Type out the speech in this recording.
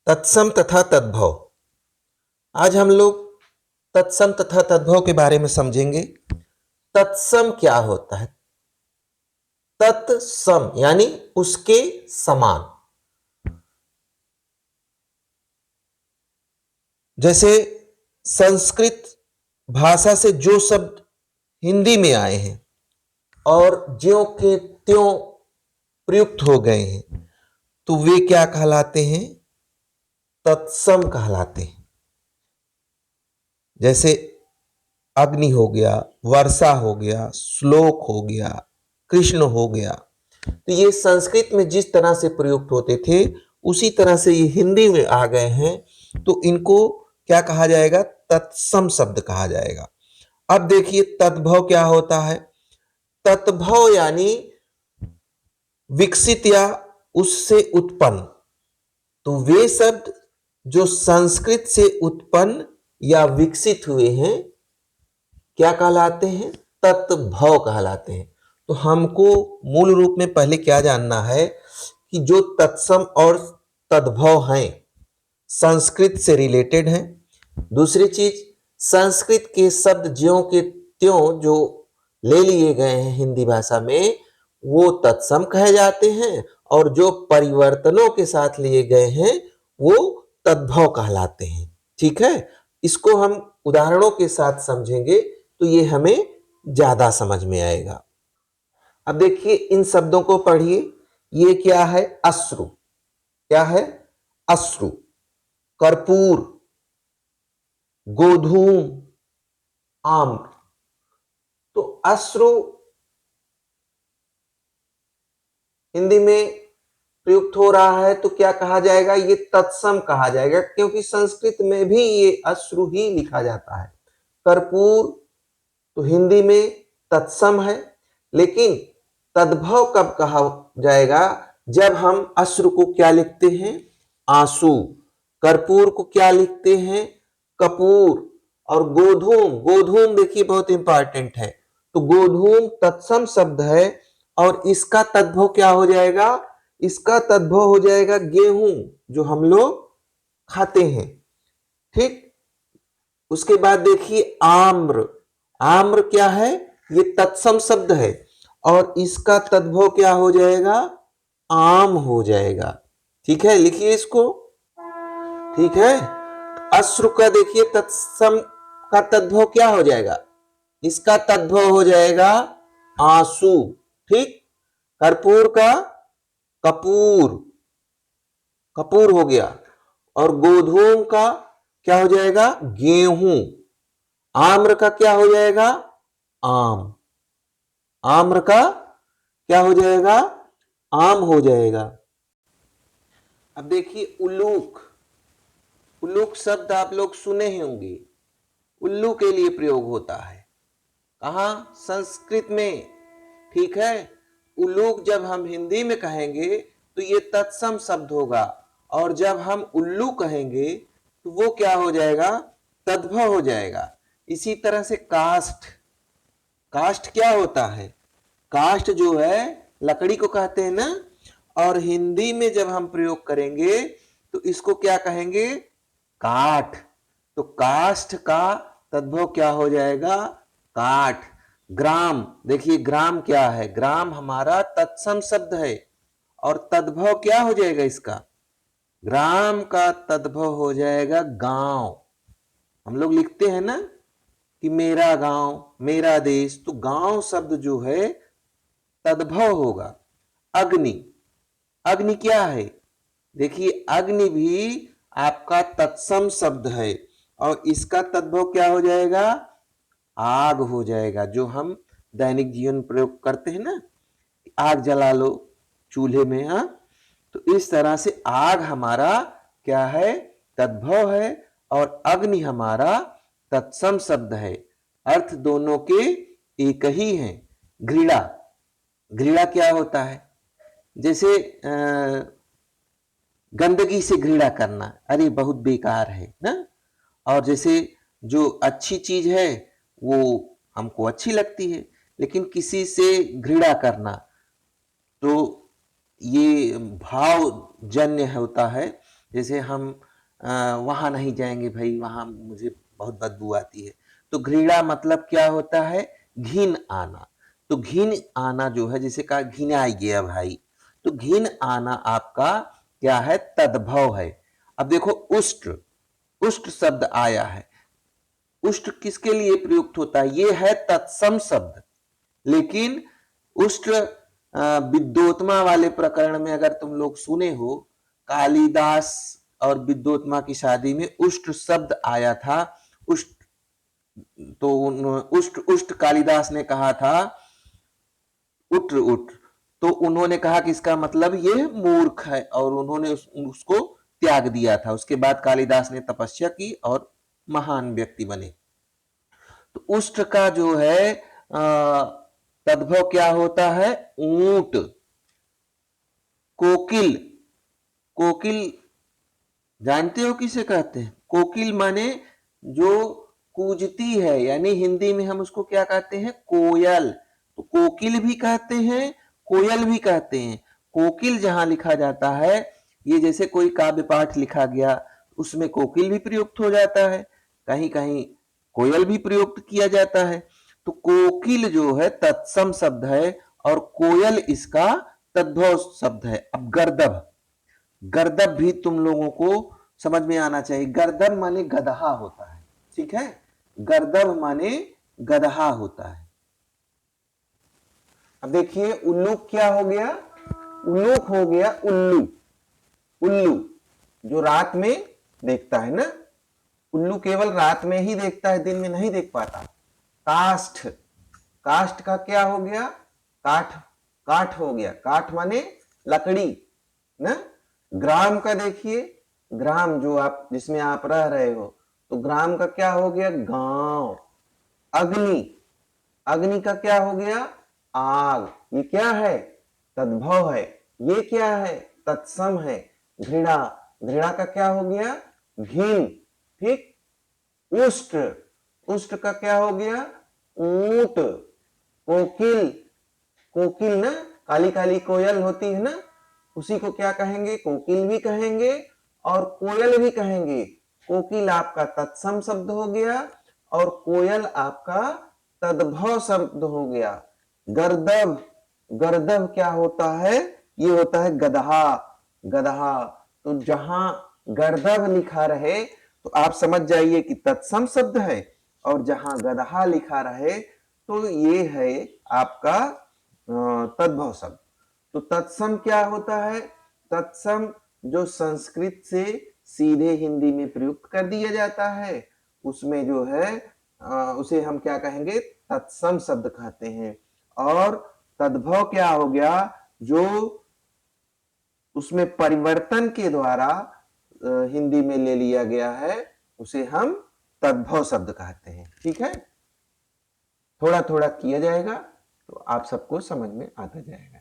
तत्सम तथा तद्भव। आज हम लोग तत्सम तथा तद्भव के बारे में समझेंगे। तत्सम क्या होता है? तत्सम यानी उसके समान। जैसे संस्कृत भाषा से जो शब्द हिंदी में आए हैं और ज्यों के त्यों प्रयुक्त हो गए हैं, तो वे क्या कहलाते हैं? तत्सम कहलाते हैं। जैसे अग्नि हो गया, वर्षा हो गया, श्लोक हो गया, कृष्ण हो गया। तो ये संस्कृत में जिस तरह से प्रयुक्त होते थे उसी तरह से ये हिंदी में आ गए हैं, तो इनको क्या कहा जाएगा? तत्सम शब्द कहा जाएगा। अब देखिए तद्भव क्या होता है। तद्भव यानी विकसित या उससे उत्पन्न। तो वे शब्द जो संस्कृत से उत्पन्न या विकसित हुए हैं क्या कहलाते हैं? तत्भव कहलाते हैं। तो हमको मूल रूप में पहले क्या जानना है कि जो तत्सम और तद्भव हैं संस्कृत से रिलेटेड हैं। दूसरी चीज, संस्कृत के शब्द ज्यों के त्यों जो ले लिए गए हैं हिंदी भाषा में वो तत्सम कहे जाते हैं, और जो परिवर्तनों के साथ लिए गए हैं वो तद्भव कहलाते हैं। ठीक है, इसको हम उदाहरणों के साथ समझेंगे तो ये हमें ज्यादा समझ में आएगा। अब देखिए इन शब्दों को पढ़िए। ये क्या है? अश्रु। क्या है? अश्रु। कर्पूर, गोधूम, आम्र। तो अश्रु हिंदी में प्रयुक्त हो रहा है तो क्या कहा जाएगा? ये तत्सम कहा जाएगा, क्योंकि संस्कृत में भी ये अश्रु ही लिखा जाता है। कर्पूर तो हिंदी में तत्सम है, लेकिन तद्भव कब कहा जाएगा? जब हम अश्रु को क्या लिखते हैं? आंसू। कर्पूर को क्या लिखते हैं? कपूर। और गोधूम, गोधूम देखिए बहुत इंपॉर्टेंट है। तो गोधूम तत्सम शब्द है और इसका तद्भव क्या हो जाएगा? इसका तद्भव हो जाएगा गेहूं, जो हम लोग खाते हैं। ठीक। उसके बाद देखिए आम्र। आम्र क्या है? ये तत्सम शब्द है और इसका तद्भव क्या हो जाएगा? आम हो जाएगा। ठीक है, लिखिए इसको। ठीक है, अश्रु का देखिए तत्सम का तद्भव क्या हो जाएगा? इसका तद्भव हो जाएगा आंसू। ठीक। कर्पूर का कपूर, कपूर हो गया। और गोधूम का क्या हो जाएगा? गेहूं। आम्र का क्या हो जाएगा? आम। आम्र का क्या हो जाएगा? आम हो जाएगा। अब देखिए उल्लूक। उल्लूक शब्द आप लोग सुने ही होंगे। उल्लू के लिए प्रयोग होता है। कहां? संस्कृत में। ठीक है, उल्लूक जब हम हिंदी में कहेंगे तो ये तत्सम शब्द होगा, और जब हम उल्लू कहेंगे तो वो क्या हो जाएगा? तद्भव हो जाएगा। इसी तरह से काष्ठ। काष्ठ क्या होता है? काष्ठ जो है लकड़ी को कहते हैं ना, और हिंदी में जब हम प्रयोग करेंगे तो इसको क्या कहेंगे? काठ। तो काष्ठ का तद्भव क्या हो जाएगा? काठ। ग्राम, देखिए ग्राम क्या है? ग्राम हमारा तत्सम शब्द है और तद्भव क्या हो जाएगा इसका? ग्राम का तद्भव हो जाएगा गांव। हम लोग लिखते हैं ना कि मेरा गांव, मेरा देश, तो गांव शब्द जो है तद्भव होगा। अग्नि। अग्नि क्या है? देखिए अग्नि भी आपका तत्सम शब्द है और इसका तद्भव क्या हो जाएगा? आग हो जाएगा, जो हम दैनिक जीवन में प्रयोग करते हैं ना, आग जला लो चूल्हे में। हाँ, तो इस तरह से आग हमारा क्या है? तद्भव है, और अग्नि हमारा तत्सम शब्द है। अर्थ दोनों के एक ही हैं। घृणा। घृणा क्या होता है? जैसे गंदगी से घृणा करना, अरे बहुत बेकार है ना। और जैसे जो अच्छी चीज है वो हमको अच्छी लगती है, लेकिन किसी से घृणा करना तो ये भाव जन्य होता है। जैसे हम वहां नहीं जाएंगे भाई, वहां मुझे बहुत बदबू आती है। तो घृणा मतलब क्या होता है? घिन आना। तो घिन आना जो है, जैसे कहा घिनाई गया भाई, तो घिन आना आपका क्या है? तद्भव है। अब देखो उष्ट, उष्ट शब्द आया है। उष्ट किसके लिए प्रयुक्त होता है? ये है तत्सम शब्द। लेकिन उष्ट विद्योत्मा वाले प्रकरण में अगर तुम लोग सुने हो, कालिदास और विद्योत्मा की शादी में उष्ट शब्द आया था। उष्ट, तो उष्ट उष्ट कालिदास ने कहा था उठ उठ, तो उन्होंने कहा कि इसका मतलब ये मूर्ख है, और उन्होंने उसको त्याग दिया था। उसके बाद कालिदास ने तपस्या की और महान व्यक्ति बने। तो उष्ट का जो है तद्भव क्या होता है? ऊंट। कोकिल, कोकिल जानते हो किसे कहते हैं? कोकिल माने जो कूजती है, यानी हिंदी में हम उसको क्या कहते हैं? कोयल। तो कोकिल भी कहते हैं, कोयल भी कहते हैं। कोकिल जहां लिखा जाता है, ये जैसे कोई काव्य पाठ लिखा गया, उसमें कोकिल भी प्रयुक्त हो जाता है, कहीं कहीं कोयल भी प्रयुक्त किया जाता है। तो कोकिल जो है तत्सम शब्द है, और कोयल इसका तद्भव शब्द है। अब गर्दभ, गर्दभ भी तुम लोगों को समझ में आना चाहिए। गर्दभ माने गदहा होता है, ठीक है? गर्दभ माने गदहा होता है। अब देखिए उल्लूक क्या हो गया? उल्लूक हो गया उल्लू। उल्लू जो रात में देखता है ना, उल्लू केवल रात में ही देखता है, दिन में नहीं देख पाता। काष्ठ, काष्ठ का क्या हो गया? काठ, काठ हो गया। काठ माने लकड़ी ना। ग्राम का देखिए, ग्राम जो आप जिसमें आप रह रहे हो, तो ग्राम का क्या हो गया? गांव। अग्नि, अग्नि का क्या हो गया? आग। ये क्या है? तद्भव है। ये क्या है? तत्सम है। घृणा, घृणा का क्या हो गया? घिन, ठीक। उष्ट, उष्ट का क्या हो गया? ऊंट। कोकिल, कोकिल ना, काली काली कोयल होती है ना, उसी को क्या कहेंगे? कोकिल भी कहेंगे और कोयल भी कहेंगे। कोकिल आपका तत्सम शब्द हो गया और कोयल आपका तद्भव शब्द हो गया। गर्दभ, गर्दभ क्या होता है? ये होता है गदहा, गदहा। तो जहां गर्दभ लिखा रहे तो आप समझ जाइए कि तत्सम शब्द है, और जहां गदहा लिखा रहे तो ये है आपका तद्भव शब्द। तो तत्सम क्या होता है? तत्सम जो संस्कृत से सीधे हिंदी में प्रयुक्त कर दिया जाता है, उसमें जो है उसे हम क्या कहेंगे? तत्सम शब्द कहते हैं। और तद्भव क्या हो गया? जो उसमें परिवर्तन के द्वारा हिंदी में ले लिया गया है, उसे हम तद्भव शब्द कहते हैं, ठीक है? थोड़ा थोड़ा किया जाएगा तो आप सबको समझ में आता जाएगा।